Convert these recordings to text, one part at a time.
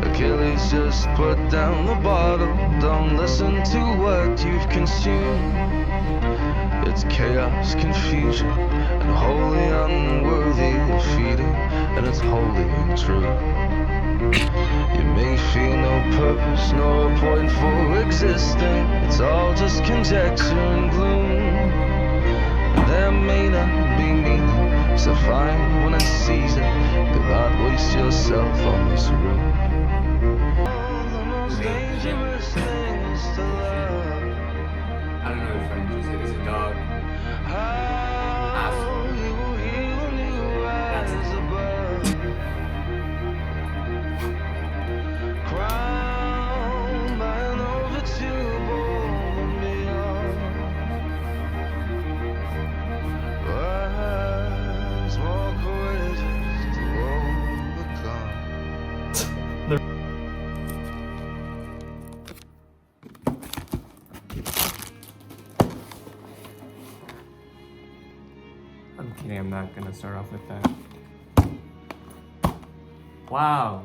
Achilles, just put down the bottle. Don't listen to what you've consumed. It's chaos, confusion, and wholly unworthy of feeding, and it's wholly untrue. You may feel no purpose, no point for existing. It's all just conjecture and gloom. And there may not be meaning, so find when it sees it. Do not waste yourself on this room. The most dangerous thing is to love. I don't know if I'm just it's a dog. How you will hear when you rise above. Crowned by an overture born and beyond. Perhaps more courageous to overcome. I'm kidding, I'm not gonna start off with that. Wow.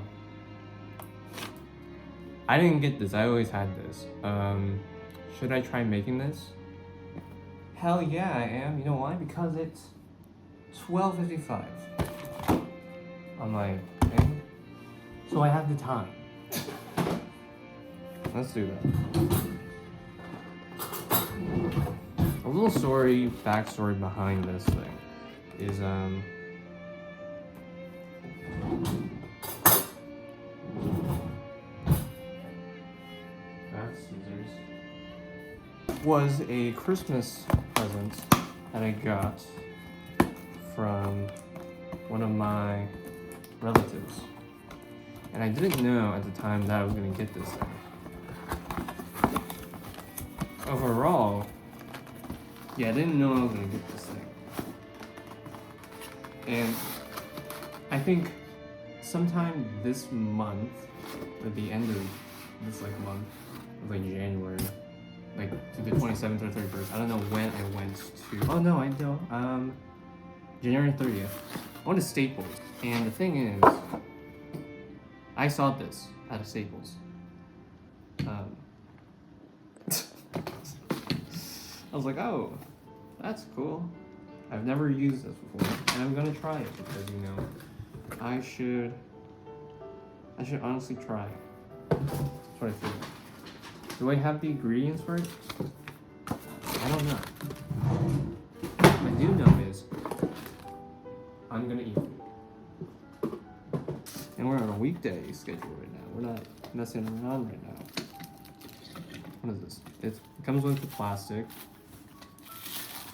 I didn't get this, I always had this. Should I try making this? Hell yeah, I am. You know why? Because it's $12.55 on my thing. So I have the time. Let's do that. A little backstory behind this thing is that's scissors. Was a Christmas present that I got from one of my relatives, and I didn't know at the time that I was gonna get this thing. Overall, yeah, I didn't know I was gonna get this thing. And I think sometime this month, at the end of this month, like January, like to the 27th or 31st, I don't know when I went to, oh no, I know, January 30th, I went to Staples. And the thing is, I saw this at a Staples. I was like, oh, that's cool. I've never used this before, and I'm gonna try it because, you know, I should honestly try it. That's what I feel. Do I have the ingredients for it? I don't know. What I do know is I'm gonna eat food. And we're on a weekday schedule right now. We're not messing around right now. What is this? It comes with the plastic.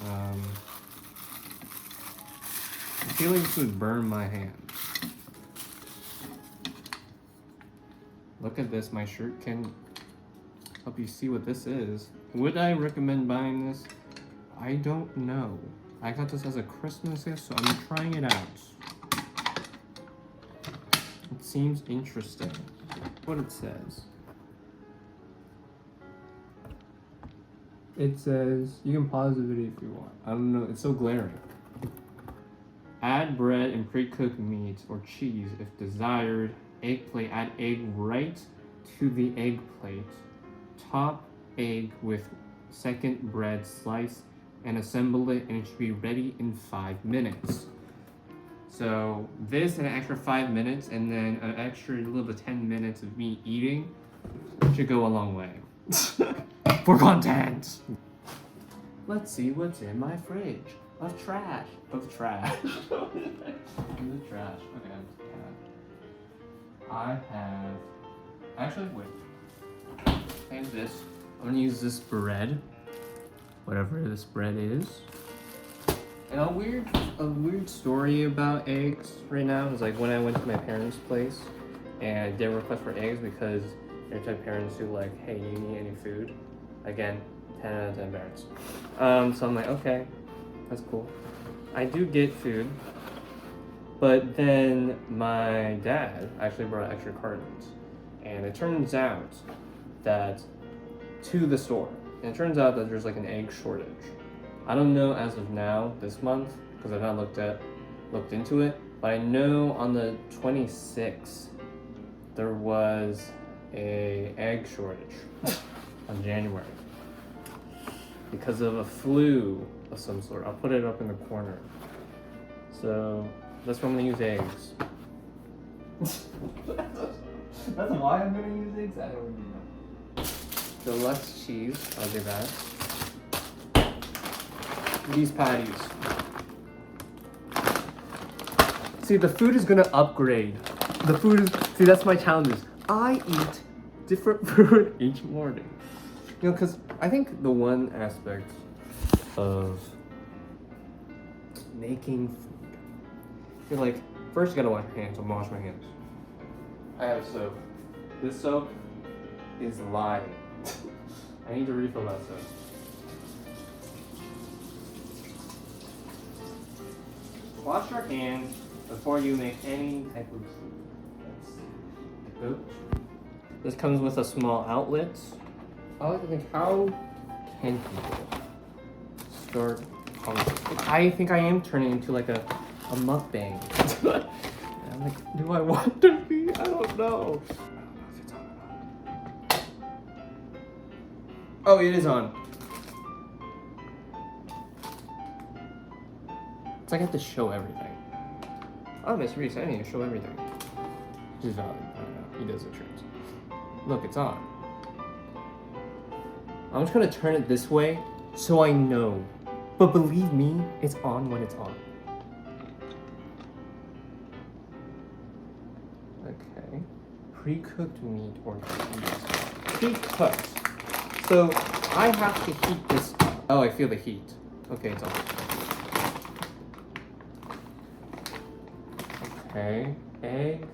I feel like this would burn my hand. Look at this, my shirt can help you see what this is. Would I recommend buying this? I don't know. I got this as a Christmas gift, so I'm trying it out. It seems interesting. What it says. It says, you can pause the video if you want. I don't know, it's so glaring. Add bread and pre-cooked meat or cheese if desired. Egg plate, add egg right to the egg plate. Top egg with second bread slice and assemble it, and it should be ready in 5 minutes. So this an extra 5 minutes and then an extra little bit 10 minutes of me eating should go a long way. For content. Let's see what's in my fridge. Of trash. Of trash. In the trash. Okay. I have. Actually, wait. use this. I'm gonna use this bread, whatever this bread is. And a weird story about eggs right now is like when I went to my parents' place and I did request for eggs because they're the type of parents who like, hey, you need any food? Again, 10 out of 10 parents. So I'm like, okay, that's cool. I do get food, but then my dad actually brought extra cartons. And it turns out that to the store, and it turns out that there's like an egg shortage. I don't know as of now, this month, because I've not looked into it, but I know on the 26th, there was a egg shortage on January because of a flu of some sort. I'll put it up in the corner. So that's why I'm gonna use eggs. That's why I'm gonna use eggs? I don't even know. Deluxe cheese, I'll do that. These patties. See, the food is gonna upgrade. The food is, see, that's my challenge. I eat different food each morning. You know, because I think the one aspect of making food, you're like, first you gotta wash your hands. I'm gonna wash my hands. I have soap. This soap is lying. I need to refill that soap. Wash your hands before you make any type of food. This comes with a small outlet. I like to think, how can people start I think I am turning into like a mukbang. I'm like, do I want to be? I don't know. If it's on or not. Oh, it is on. It's like I have to show everything. Oh, Miss Reese, I need to show everything. She's valid. I don't know. He does the tricks. Look, it's on. I'm just gonna turn it this way so I know. But believe me, it's on when it's on. Okay. Pre-cooked meat or cheese. Pre-cooked. So I have to heat this. Oh, I feel the heat. Okay, it's on. Okay. Egg.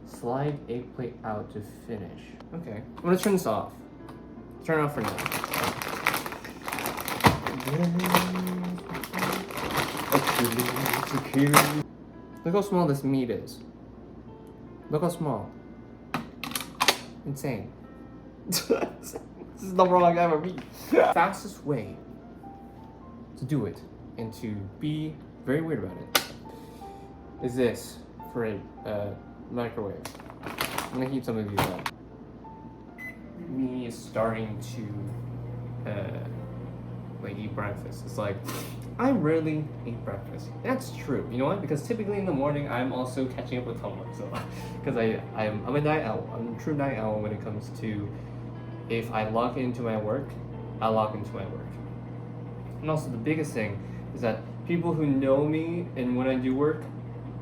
Slide egg plate out to finish. Okay. I'm gonna turn this off. Turn it off for now. Look how small this meat is. Look how small. Insane. This is the wrong ever meat. Fastest way to do it and to be very weird about it is this for a microwave. I'm gonna heat some of these up. Me is starting to like eat breakfast. It's like I rarely eat breakfast. That's true. You know what? Because typically in the morning I'm also catching up with homework. So because I'm a night owl. I'm a true night owl when it comes to if I log into my work, I log into my work. And also the biggest thing is that people who know me and when I do work,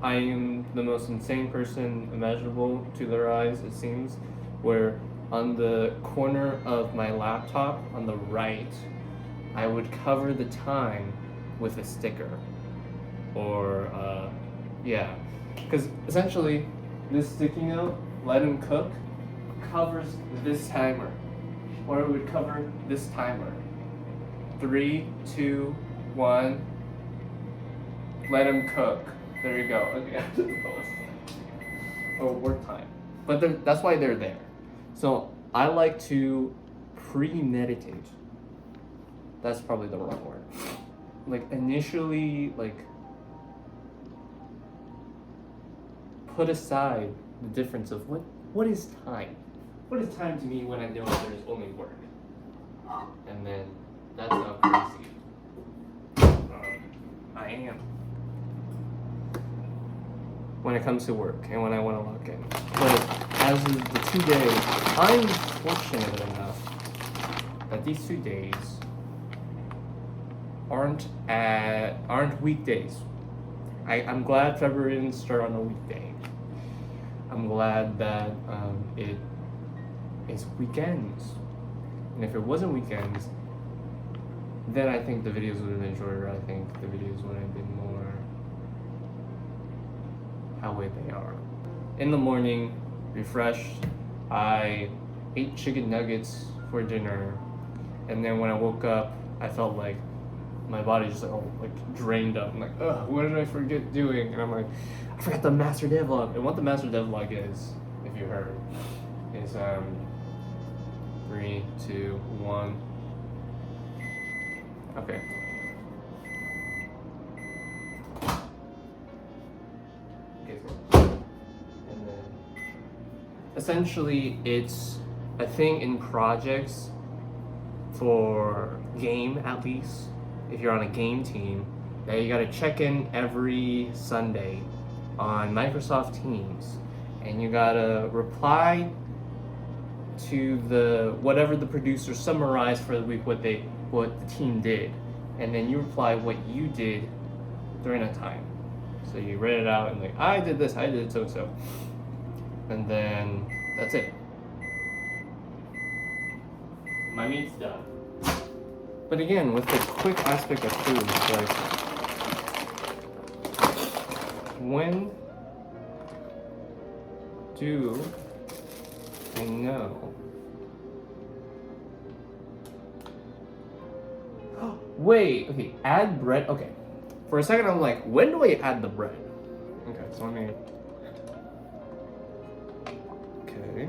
I am the most insane person imaginable to their eyes, it seems, where on the corner of my laptop on the right, I would cover the time with a sticker. Or, yeah. Because essentially, this sticky note, let him cook, covers this timer. Or it would cover this timer. 3, 2, 1, let him cook. There you go. Okay. Oh, work time. But that's why they're there. So I like to premeditate. That's probably the wrong word. Like initially, like put aside the difference of what is time. What is time to me when I know there's only work? And then that's how crazy I am when it comes to work and when I want to lock in. But as of the 2 days, I'm fortunate enough that these 2 days aren't weekdays. I'm glad February didn't start on a weekday. I'm glad that is weekends. And if it wasn't weekends, then I think the videos would have been shorter. I think the videos would have been more how way they are. In the morning, refreshed, I ate chicken nuggets for dinner, and then when I woke up, I felt like my body just like drained up. I'm like, ugh, what did I forget doing? And I'm like, I forgot the master devlog. And what the master devlog is, if you heard, is 3, 2, 1. Okay. And then essentially it's a thing in projects for game, at least if you're on a game team, that you gotta check in every Sunday on Microsoft Teams, and you gotta reply to the whatever the producer summarized for the week, what the team did, and then you reply what you did during that time. So you read it out and like, I did this, I did so, and then that's it. My meat's done. But again, with the quick aspect of food, it's like, when do I know? Wait, okay, add bread. Okay, for a second I'm like, when do I add the bread? Okay, so let me. Okay.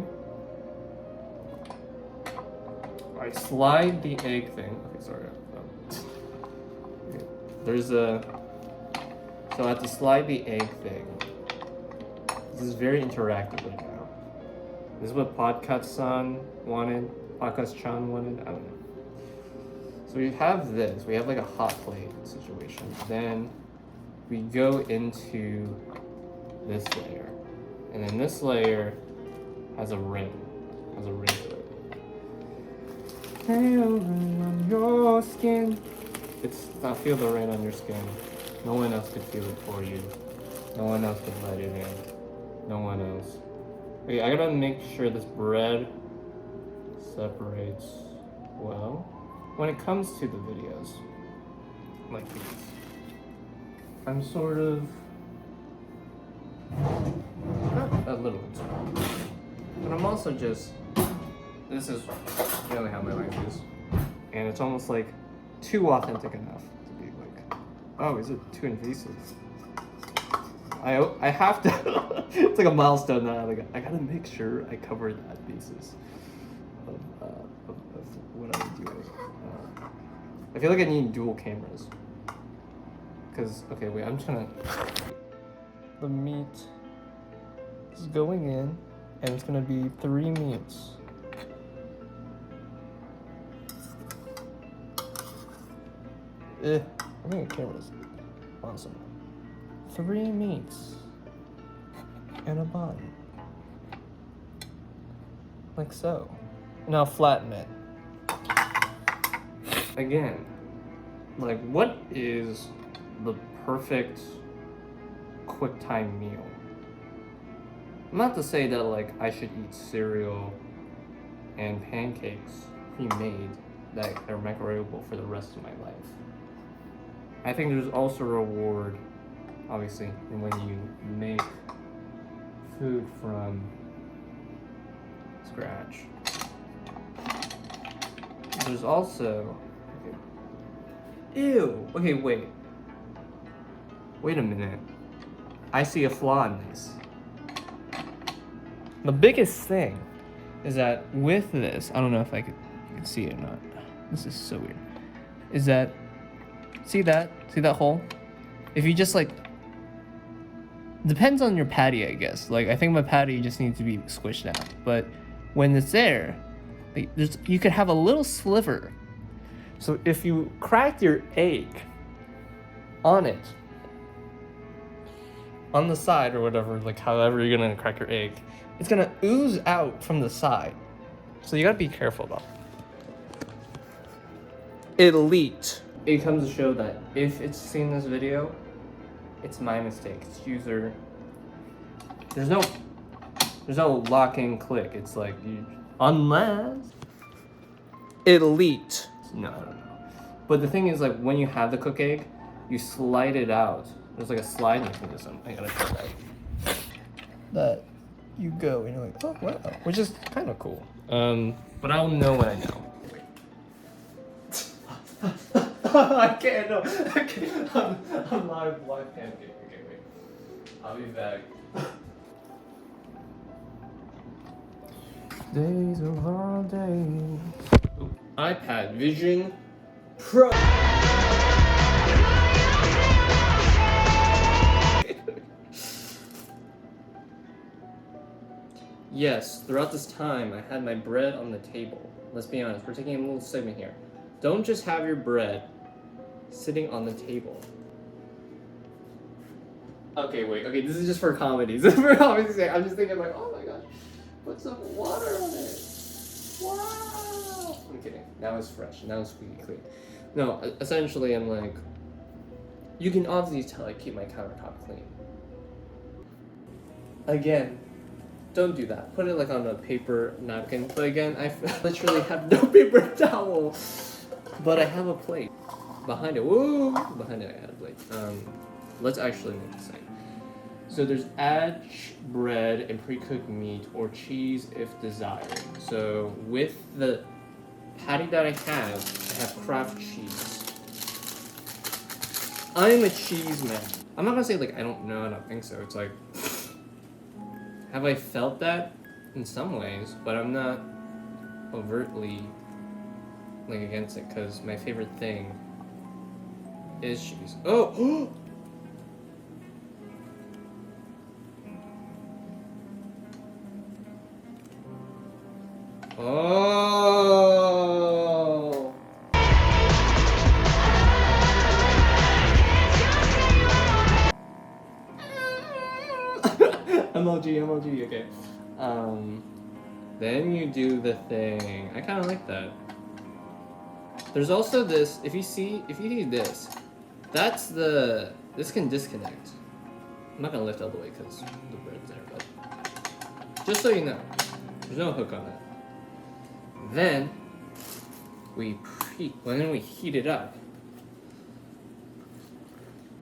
I slide the egg thing. Okay, sorry. Okay. There's a. So I have to slide the egg thing. This is very interactive right now. This is what Podcast-chan wanted. Podcast-chan wanted. I don't know. So we have this. We have like a hot plate situation. Then we go into this layer, and then this layer has a ring. Has a ring to it. Feel the rain on your skin. It's not feel the rain on your skin. No one else could feel it for you. No one else could let it in. No one else. Okay, I gotta make sure this bread separates well. When it comes to the videos like these, I'm sort of not a little concerned, but I'm also just, this is really how my life is, and it's almost like too authentic enough to be like, oh, is it too invasive? I have to. It's like a milestone now. Like, I gotta make sure I cover that basis of what I'm doing. I feel like I need dual cameras. Cause okay, wait, I'm just gonna. The meat is going in, and it's gonna be 3 meats. I think the camera's awesome. 3 meats and a bun, like so. Now flatten it. Again, like, what is the perfect quick time meal? Not to say that like I should eat cereal and pancakes pre-made that are microwavable for the rest of my life. I think there's also a reward, obviously, when you make food from scratch. There's also, ew. Okay, wait a minute. I see a flaw in this. The biggest thing is that with this, I don't know if you can see it or not. This is so weird. Is that, see that hole? If you just like, depends on your patty, I guess. Like, I think my patty just needs to be squished out. But when it's there, you could have a little sliver. So if you crack your egg on it, on the side or whatever, like however you're gonna crack your egg, it's gonna ooze out from the side. So you gotta be careful about it. It leaked. It comes to show that if it's seen this video, it's my mistake. It's user. There's no lock-in click. It's like you Unless it leaked. No. But the thing is, like, when you have the cooked egg, you slide it out. There's like a slide mechanism. I gotta try that. That you go and you're like, oh wow, which is kind of cool. But I'll know when I know. I can't. No, I can't. I'm live pancake. Okay, wait. I'll be back. Days of holidays. iPad Vision Pro. Yes, throughout this time, I had my bread on the table. Let's be honest, we're taking a little segment here. Don't just have your bread sitting on the table. Okay, wait. Okay, this is just for comedy. This is for comedy's sake. I'm just thinking like, oh my gosh, put some water on it. Wow. I'm kidding. Now it's fresh. Now it's squeaky clean. No, essentially, I'm like, you can obviously tell I keep my countertop clean. Again, don't do that. Put it like on a paper napkin. But again, I literally have no paper towel. But I have a plate. Behind it, woo! Behind it, I had a plate. Let's actually make this thing. So there's add bread and pre-cooked meat or cheese if desired. So with the patty that I have Kraft cheese. I'm a cheese man. I'm not gonna say like I don't know, I don't think so. It's like, have I felt that? In some ways, but I'm not overtly like against it because my favorite thing is cheese. Oh! Oh! emoji, okay. Then you do the thing. I kind of like that. There's also this, if you see this, that's this can disconnect. I'm not gonna lift all the way because the bread's there, but just so you know, there's no hook on it. Then we heat it up.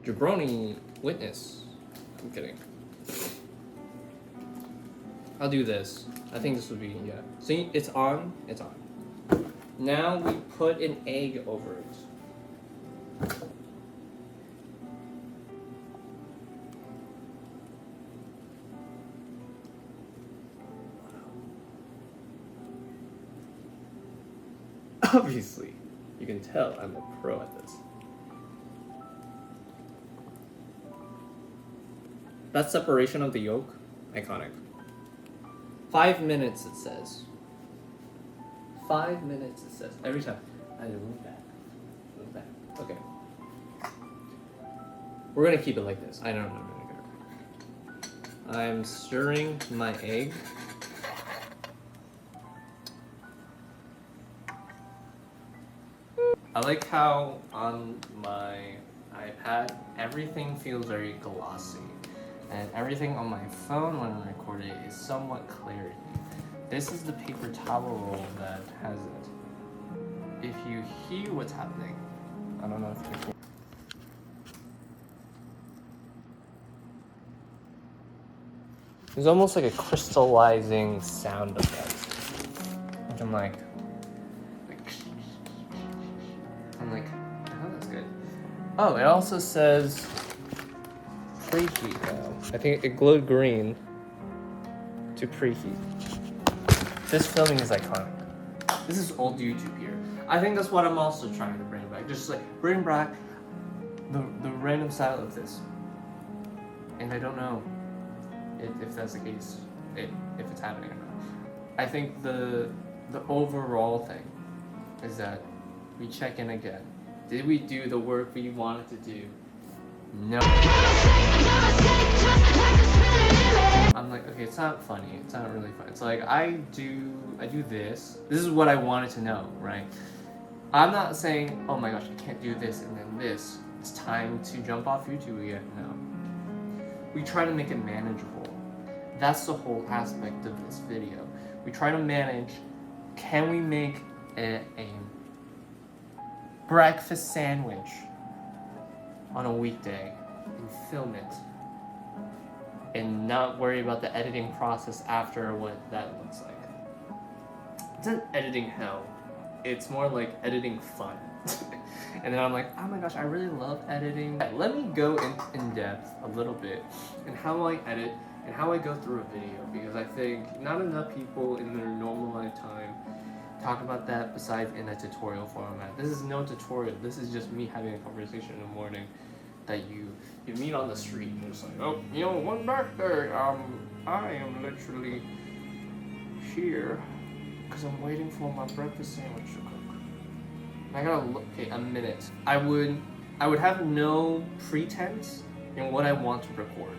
Jabroni witness. I'm kidding. I'll do this. I think this would be, yeah. See, it's on. It's on. Now we put an egg over it. Obviously, you can tell I'm a pro at this. That separation of the yolk, iconic. 5 minutes it says. 5 minutes it says. Every time. I move back. Move back. Okay. We're gonna keep it like this. I don't know. I'm stirring my egg. I like how on my iPad everything feels very glossy, and everything on my phone when I'm recording is somewhat clear. This is the paper towel roll that has it. If you hear what's happening, I don't know if you can. There's almost like a crystallizing sound of that, which I'm like, oh, that's good. Oh, it also says preheat now. I think it glowed green to preheat. This filming is iconic. This is old YouTube here. I think that's what I'm also trying to bring back. Just like bring back the random style of this. And I don't know if that's the case, if it's happening or not. I think the overall thing is that we check in again. Did we do the work we wanted to do? No. I'm like, okay, it's not funny. It's not really fun. It's like I do this. This is what I wanted to know, right? I'm not saying, oh my gosh, I can't do this and then this. It's time to jump off YouTube again. No. We try to make it manageable. That's the whole aspect of this video. We try to manage, can we make a breakfast sandwich on a weekday and film it and not worry about the editing process after what that looks like. It's not editing hell. It's more like editing fun. And then I'm like, oh my gosh, I really love editing. Let me go in depth a little bit in how I edit and how I go through a video, because I think not enough people in their normal lifetime talk about that besides in a tutorial format. This is no tutorial. This is just me having a conversation in the morning that you meet on the street and it's like, oh, you know, one back there, I am literally here because I'm waiting for my breakfast sandwich to cook. I gotta look, okay, a minute. I would have no pretense in what I want to record.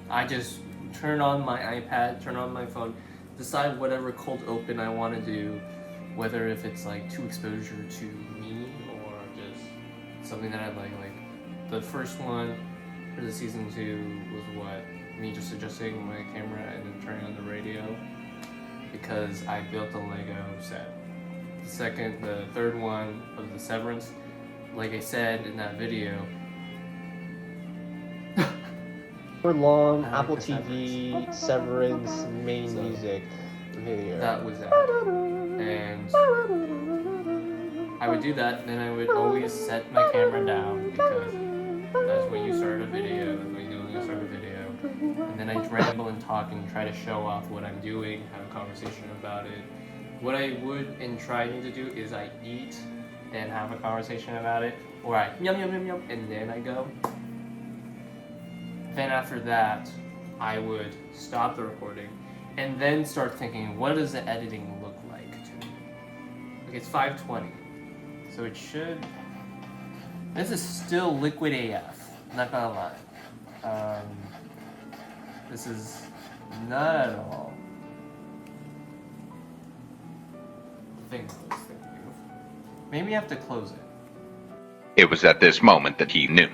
I just turn on my iPad, turn on my phone, decide whatever cold open I want to do, whether if it's like to exposure to me or just something that I like the first one for the season 2 was what? Me just adjusting my camera and then turning on the radio because I built a Lego set. The third one of the Severance, like I said in that video. Long Apple TV Severance main music video. That was it. And I would do that, and then I would always set my camera down because that's when you start a video, that's what you do when you start a video. And then I ramble and talk and try to show off what I'm doing, have a conversation about it. What I would and try to do is I eat and have a conversation about it, or I yum yum yum yum, and then I go. Then after that, I would stop the recording and then start thinking, what does the editing look like to me? Okay, it's 5:20, so it should. This is still liquid AF. Not gonna lie. This is not at all the thing I was thinking of. Maybe I have to close it. It was at this moment that he knew.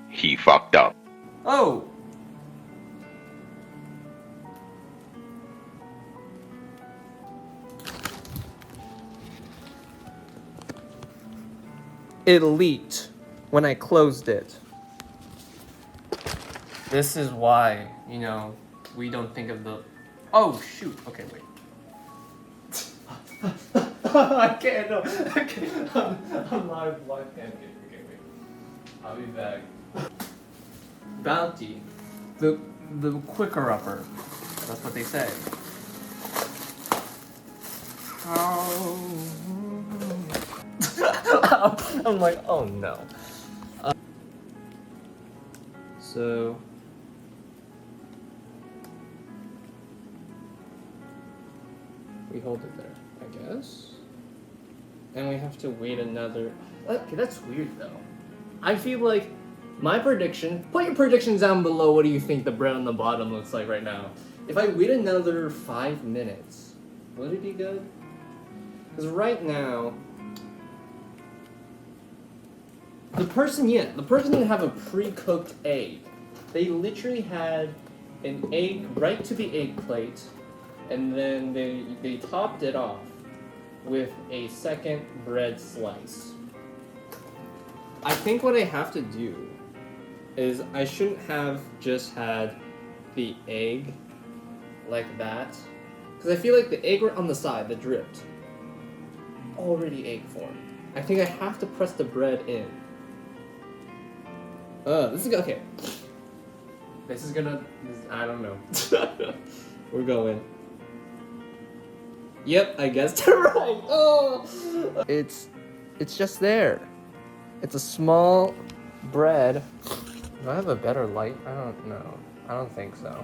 He fucked up. Oh! It leaked when I closed it. This is why, you know, we don't think of the... Oh, shoot. Okay, wait. I can't, no. Okay, I'm live. Okay, wait. I'll be back. Bounty. The quicker upper. That's what they say. I'm like, oh no. So we hold it there, I guess. And we have to wait another. Okay, that's weird though. I feel like my prediction, put your predictions down below. What do you think the bread on the bottom looks like right now? If I wait another 5 minutes, would it be good? Because right now, the person didn't have a pre-cooked egg. They literally had an egg right to the egg plate, and then they topped it off with a second bread slice. I think what I have to do is I shouldn't have just had the egg like that, because I feel like the egg on the side that dripped already egg formed. I think I have to press the bread in. This is okay. This is gonna. I don't know. We're going. Yep, I guessed it right. Oh, it's just there. It's a small bread. Do I have a better light? I don't know. I don't think so.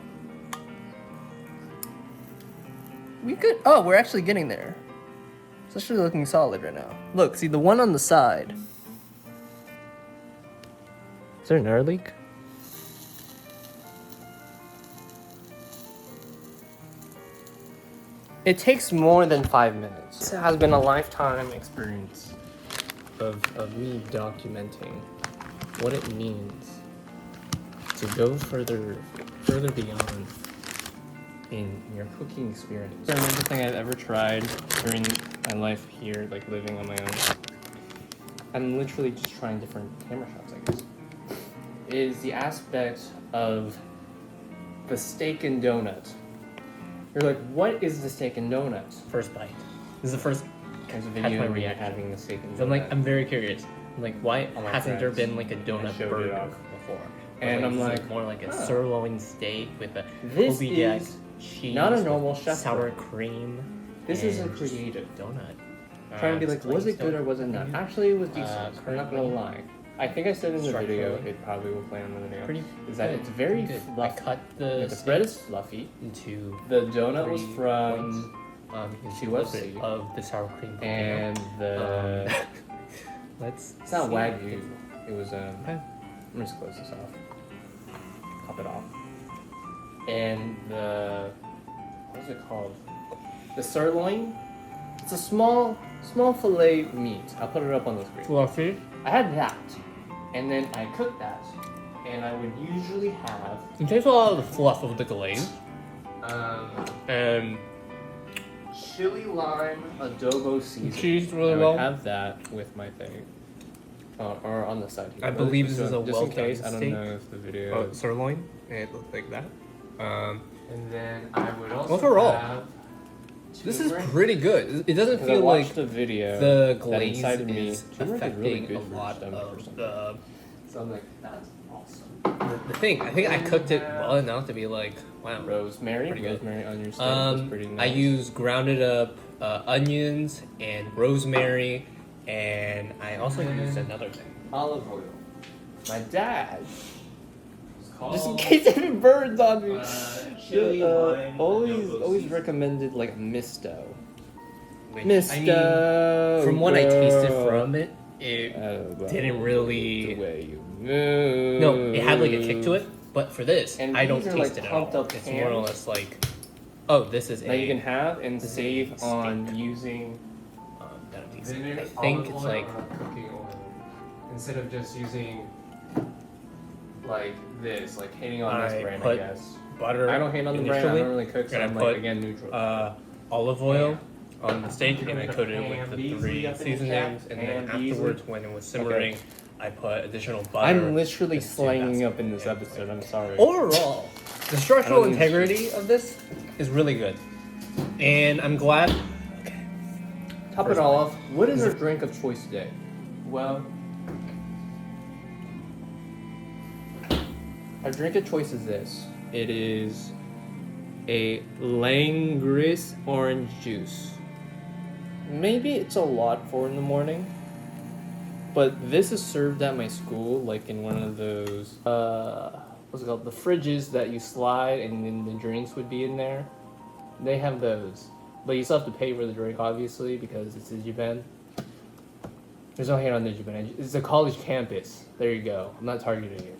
We could. Oh, we're actually getting there. It's actually looking solid right now. Look, see the one on the side. Is there an air leak? It takes more than 5 minutes. This has been a lifetime experience of me documenting what it means to go further beyond in your cooking experience. Another thing I've ever tried during my life here, like living on my own, I'm literally just trying different camera shots, I guess, is the aspect of the steak and donut. You're like, what is the steak and donut? First bite. This is the first. There's a That's video my of me reaction. having the steak and donut. So I'm very curious. I'm like, why All my hasn't there friends. been like a donut showed it burger off. before? And I'm this is like, more like a huh. sirloin steak with a This Kobe jack is cheese, not a with normal chef sour cook. cream. This is a and just creative. donut. Trying to be like, was it good or was it not? Actually, it was decent. I'm not gonna currently- lie. I think I said in the video, Structurally. it probably will play on the video, Pretty is that good, it's very good. I fluffy. cut the The steak bread is fluffy. into The donut was 3 from, points. You can see she a was little bit C. of the sour cream. volcano. and the, Let's. it's not see. Wagyu, it was, Okay. I'm just close this off. Top it off. And the, what's it called? The sirloin? It's a small fillet meat. I'll put it up on the screen. Fluffy. I had that, and then I cooked that, and I would usually have You taste a lot of the fluff of the glaze. And chili lime adobo seasoning. cheese really I would well. have that with my thing, or on the side here. I believe this is a just in case. well-done I don't steak. know if the video. Sirloin. It looked like that. And then I would also Overall, have This is turmeric. pretty good. It doesn't Because I feel watched like the video. the that glaze incited me. is Turmeric is really affecting good a for lot stomach or of something. the. So I'm like, that's awesome. The thing, I think I cooked it well enough to be like, wow. Rosemary, Pretty good. rosemary on your steak was pretty nice. I use grounded up onions and rosemary, and I also used another thing. olive oil. My dad, just in case if it burns on me, chili lime always recommended like misto. Which, Misto. from what I tasted girl. from it, it didn't really. The way you move. No, it had like a kick to it, but for this, And I don't these are, taste like, it at pumped all. up It's more or cans. less like, oh, this is That you can have and This is save a on steak. using. that'll be I think it's like cooking oil instead of just using like this, like hating on this I brand. I put guess butter. I don't hate on the brand. I initially, don't really cook, so and I I'm put, like again neutral. Olive oil on the steak, and I Put coated it ham with the Beasley 3 up in the seasonings, chat, and ham then Beasley. afterwards, when it was simmering, I put additional butter. I'm literally and see slanging that's up in this it. episode. I'm sorry. Overall, the structural I don't think integrity of this is really good, and I'm glad. Top it all off. What is our drink of choice today? Well, our drink of choice is this. It is a Langris orange juice. Maybe it's a lot for in the morning, but this is served at my school, like in one of those, what's it called? The fridges that you slide and then the drinks would be in there. They have those. But you still have to pay for the drink, obviously, because it's in Japan. There's no hate on Japan. It's a college campus. There you go. I'm not targeting it.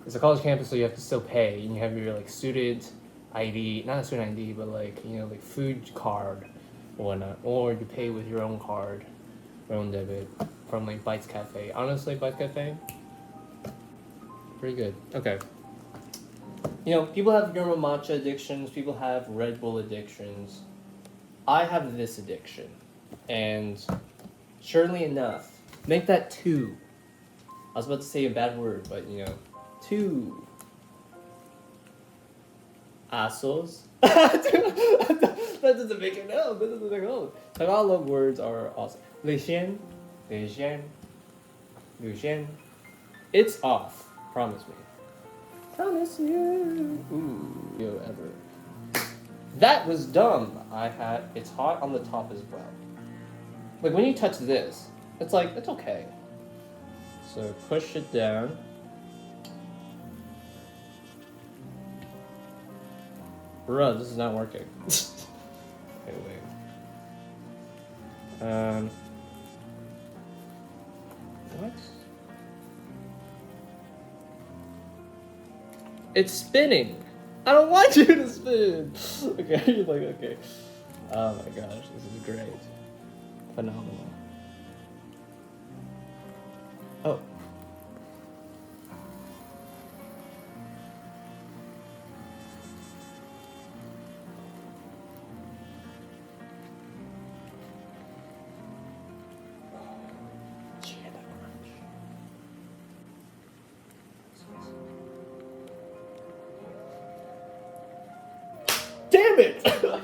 It's a college campus, so you have to still pay, and you have your like student ID, not a student ID, but like like food card or whatnot, or you pay with your own card, your own debit from like Bites Cafe. Honestly, Bites Cafe, pretty good. Okay. People have normal matcha addictions. People have Red Bull addictions. I have this addiction, and surely enough, make that 2. I was about to say a bad word, but 2 assos. That doesn't make it no. That doesn't make it no. Tagalog words are awesome. Lucien. It's off. Promise me. Promise you. Ooh, yo, ever. That was dumb. It's hot on the top as well. Like when you touch this, it's like, it's okay. So push it down. Bruh, this is not working. Okay, wait. What? It's spinning. I don't want you to spin. Okay, you're like, okay. Oh my gosh, this is great. Phenomenal. Oh. damn it!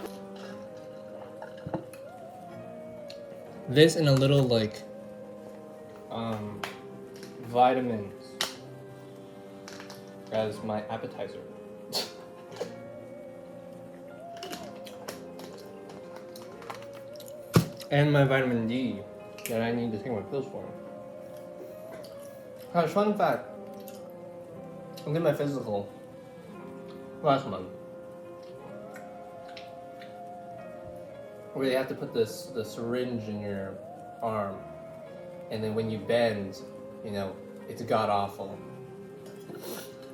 This and a little like vitamins as my appetizer. And my vitamin D that I need to take my pills for. Gosh, fun fact. I did my physical last month. Where they have to put the syringe in your arm. And then when you bend, you know, it's god awful.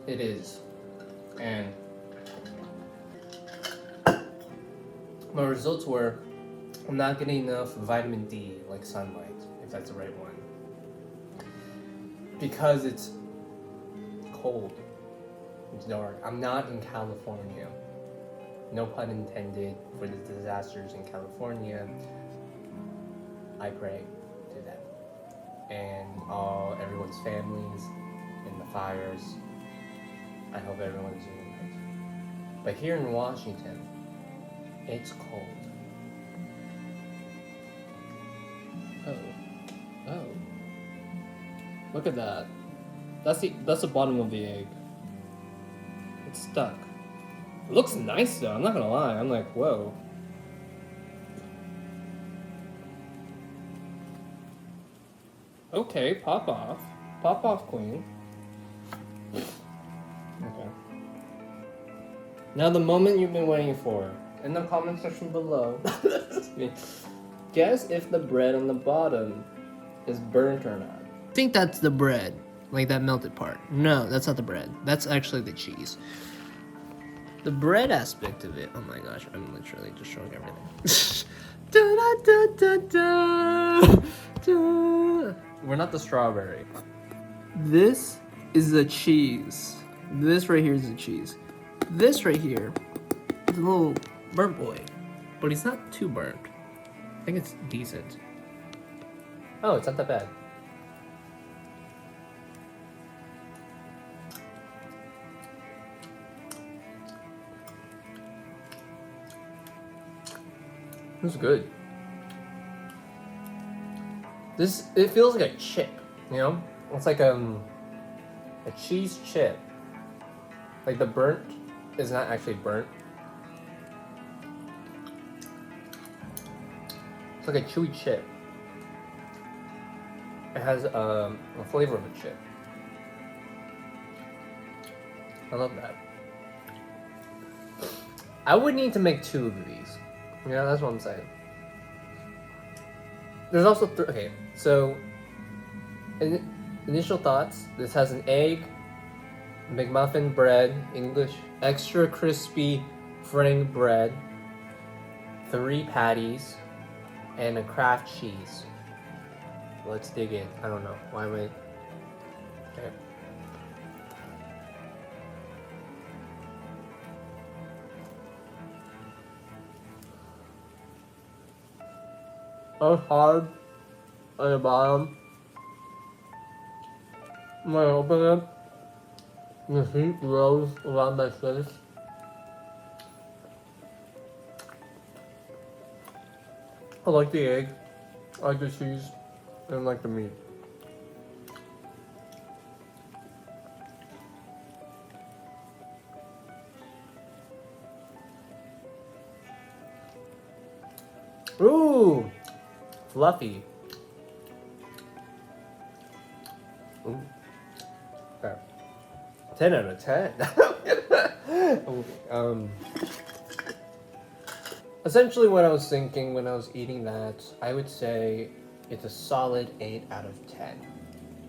It is. And my results were I'm not getting enough vitamin D, like sunlight, if that's the right one. Because it's cold. It's dark. I'm not in California. No pun intended for the disasters in California. I pray to them. And everyone's families in the fires. I hope everyone's doing right. But here in Washington, it's cold. Oh. Look at that. That's the bottom of the egg. It's stuck. It looks nice though, I'm not gonna lie. I'm like, whoa. Okay, pop off. Pop off, queen. Okay. Now the moment you've been waiting for. In the comment section below. Guess if the bread on the bottom is burnt or not. I think that's the bread. Like that melted part. No, that's not the bread. That's actually the cheese. The bread aspect of it. Oh my gosh, I'm literally just showing everything. We're not the strawberry. This is the cheese. This right here is the cheese. This right here is a little burnt boy. But he's not too burnt. I think it's decent. Oh, it's not that bad. It's good. It feels like a chip, you know? It's like a cheese chip. Like the burnt is not actually burnt. It's like a chewy chip. It has a flavor of a chip. I love that. I would need to make 2 of these. Yeah, that's what I'm saying. There's also okay. So, initial thoughts. This has an egg, McMuffin bread, English extra crispy Frank bread, 3 patties, and a Kraft cheese. Let's dig in. I don't know. Why am I... Okay. It's hard on the bottom. When I open it, the heat rolls around my face. I like the egg, I like the cheese, and I like the meat. Ooh! Fluffy. Ooh. Okay. 10 out of 10. Essentially what I was thinking when I was eating that, I would say it's a solid 8 out of 10.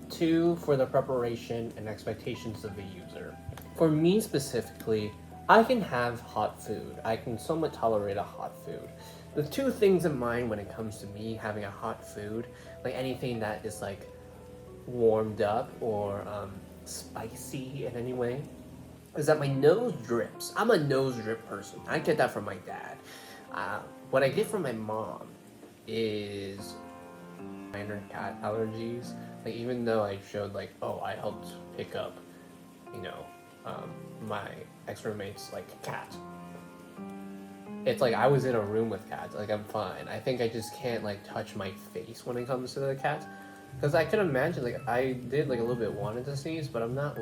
2 for the preparation and expectations of the user. For me specifically, I can have hot food. I can somewhat tolerate a hot food. The 2 things in mind when it comes to me having a hot food, like anything that is like warmed up or spicy in any way, is that my nose drips. I'm a nose drip person. I get that from my dad. What I get from my mom is minor cat allergies. Like even though I showed like, oh, I helped pick up, you know, my ex-roommate's like cat. it's like I was in a room with cats. Like I'm fine. I think I just can't like touch my face when it comes to the cats, because I can imagine like I did like a little bit wanted to sneeze, but I'm not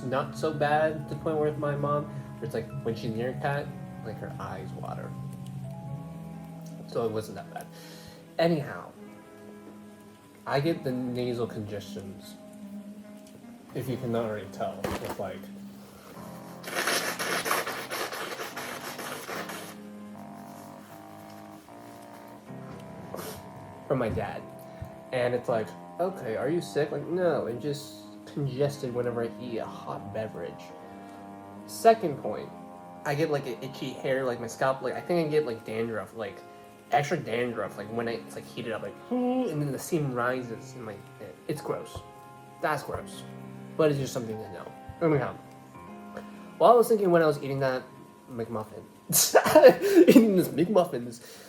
not so bad to the point where with my mom, where it's like when she's near a cat, like her eyes water. So it wasn't that bad. Anyhow, I get the nasal congestions. If you can already tell, with like. From my dad. And it's like, okay, are you sick? Like, no, it just congested whenever I eat a hot beverage. Second point, I get like an itchy hair, like my scalp, like I think I get like dandruff, like extra dandruff, like when it's like heated up, like, and then the steam rises, and like, it's gross. That's gross. But it's just something to know. Anyhow, while I was thinking when I was eating that McMuffin, eating this McMuffin,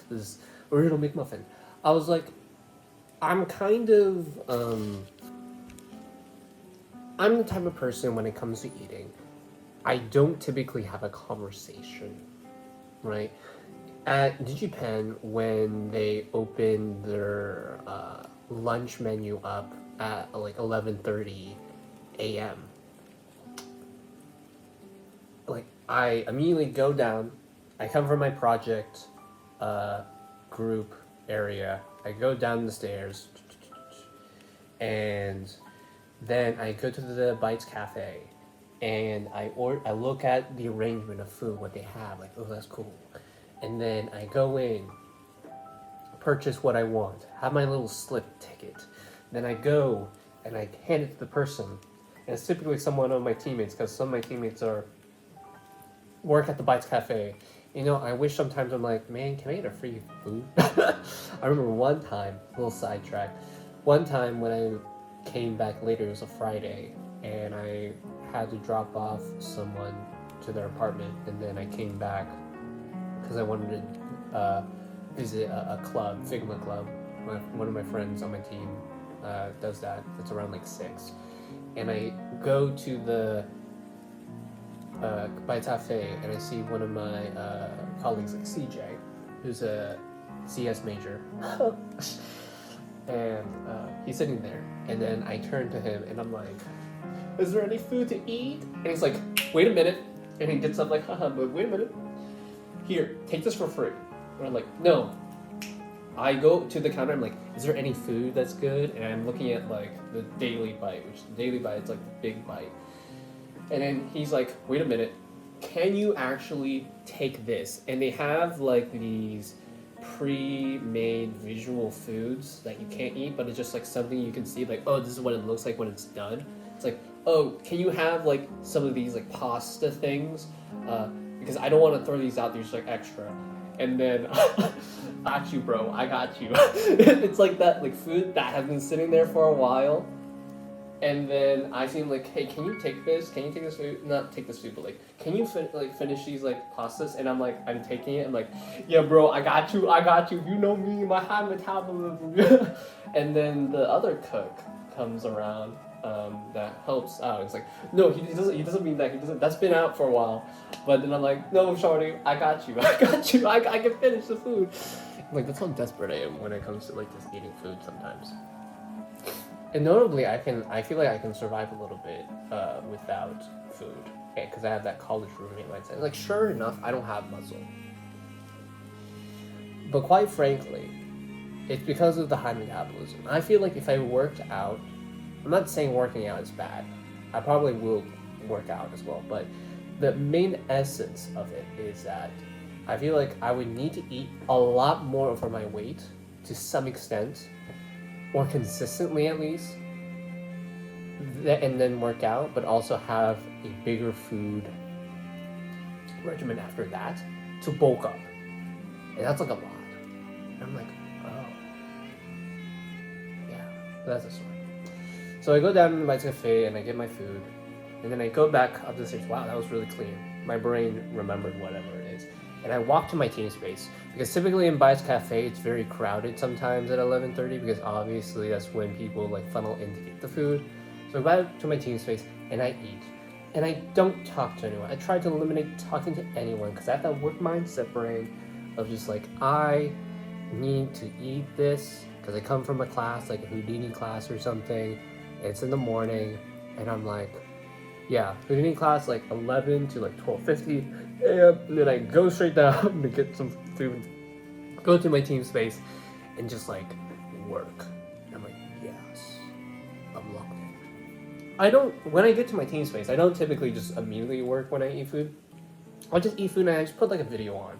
this original McMuffin, I was like, I'm kind of, I'm the type of person when it comes to eating, I don't typically have a conversation, right? At DigiPen, when they open their lunch menu up at like 11:30 a.m., like I immediately go down, I come from my project group area, I go down the stairs, and then I go to the Bites Cafe, and I look at the arrangement of food, what they have, like, oh, that's cool. And then I go in, purchase what I want, have my little slip ticket. Then I go and I hand it to the person. And it's typically someone of my teammates, because some of my teammates work at the Bites Cafe. You know, I wish sometimes I'm like, man, can I get a free food? I remember one time, a little sidetrack, one time when I came back later, it was a Friday, and I had to drop off someone to their apartment, and then I came back because I wanted to visit a club, Figma Club. One of my friends on my team does that. It's around like 6. And I go to the Bites Cafe, and I see one of my colleagues, like CJ, who's a CS major. And he's sitting there, and then I turn to him, and I'm like, is there any food to eat? And he's like, wait a minute. And he gets up like, haha, but wait a minute. Here, take this for free. And I'm like, no. I go to the counter, I'm like, is there any food that's good? And I'm looking at like the Daily Bite, which the Daily Bite is like the big bite. And then he's like, wait a minute, can you actually take this? And they have like these pre-made visual foods that you can't eat, but it's just like something you can see, like, oh, this is what it looks like when it's done. It's like, oh, can you have like some of these like pasta things? Because I don't want to throw these out, there's like extra. And then, got you, bro, I got you. It's like that, like food that has been sitting there for a while. And then I seem like, hey, can you take this? Can you take this food? Not take this food, but like, can you finish these like pastas? And I'm like, I'm taking it. I'm like, yeah, bro, I got you. You know me, my high metabolism. And then the other cook comes around that helps out. It's like, no, he doesn't mean that. He doesn't. That's been out for a while. But then I'm like, no, shorty, I got you. I can finish the food. Like, that's how desperate I am when it comes to like just eating food sometimes. And notably, I feel like I can survive a little bit without food, because I have that college roommate mindset. Like, sure enough, I don't have muscle, but quite frankly, it's because of the high metabolism. I feel like if I worked out, I'm not saying working out is bad. I probably will work out as well, but the main essence of it is that I feel like I would need to eat a lot more for my weight to some extent, or consistently at least, and then work out, but also have a bigger food regimen after that to bulk up. And that's like a lot. And I'm like, oh. Yeah, that's a story. So I go down to the Bites Cafe and I get my food, and then I go back up the stairs. Wow, that was really clean. My brain remembered whatever it is. And I walk to my team space, because typically in Bites Cafe it's very crowded sometimes at 11:30, because obviously that's when people like funnel in to get the food. So I go back to my team space and I eat. And I don't talk to anyone. I try to eliminate talking to anyone because I have that work mindset brain of just like, I need to eat this because I come from a class, like a Houdini class or something. It's in the morning, and I'm like, yeah, Houdini class like 11 to like 12:50 a.m. And then I go straight down to get some food, go to my team space, and just like work. And I'm like, yes, I'm locked in. When I get to my team space, I don't typically just immediately work when I eat food. I'll just eat food and I just put like a video on.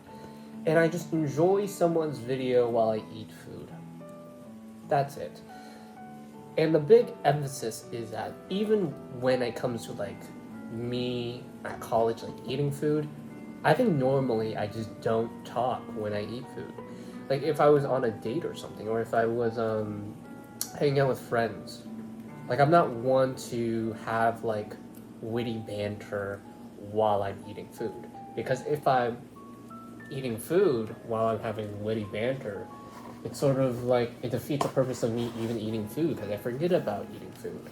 And I just enjoy someone's video while I eat food. That's it. And the big emphasis is that even when it comes to like me at college, like eating food, I think normally I just don't talk when I eat food. Like if I was on a date or something, or if I was hanging out with friends, like I'm not one to have like witty banter while I'm eating food. Because if I'm eating food while I'm having witty banter, it's sort of like it defeats the purpose of me even eating food because I forget about eating food.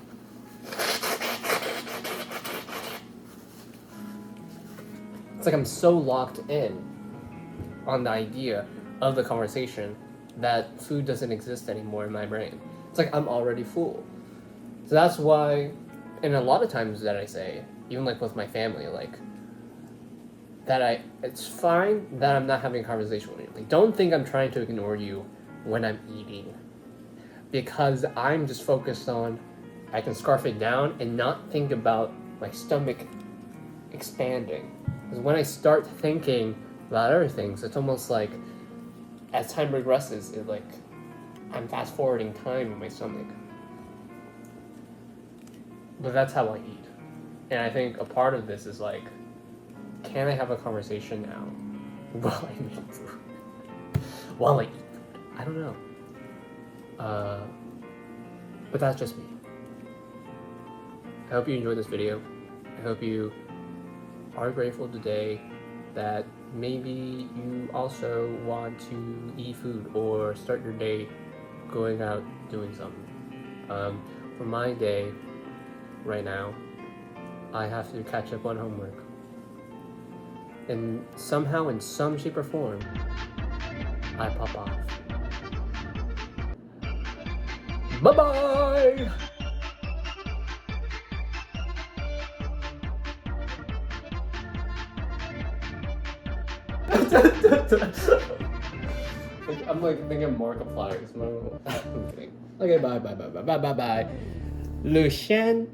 It's like I'm so locked in on the idea of the conversation that food doesn't exist anymore in my brain. It's like I'm already full. So that's why, and a lot of times that I say, even like with my family, like it's fine that I'm not having a conversation with you. Like, don't think I'm trying to ignore you when I'm eating, because I'm just focused on I can scarf it down and not think about my stomach expanding. Because when I start thinking about other things, it's almost like as time progresses, it's like I'm fast forwarding time in my stomach. But that's how I eat. And I think a part of this is like, can I have a conversation now while I make food? While I eat food? I don't know. But that's just me. I hope you enjoyed this video. I hope you are grateful today that maybe you also want to eat food or start your day going out doing something. For my day right now, I have to catch up on homework. And somehow, in some shape or form, I pop off. Bye-bye! I'm like thinking Markiplier. I'm kidding. Okay, bye. Le chien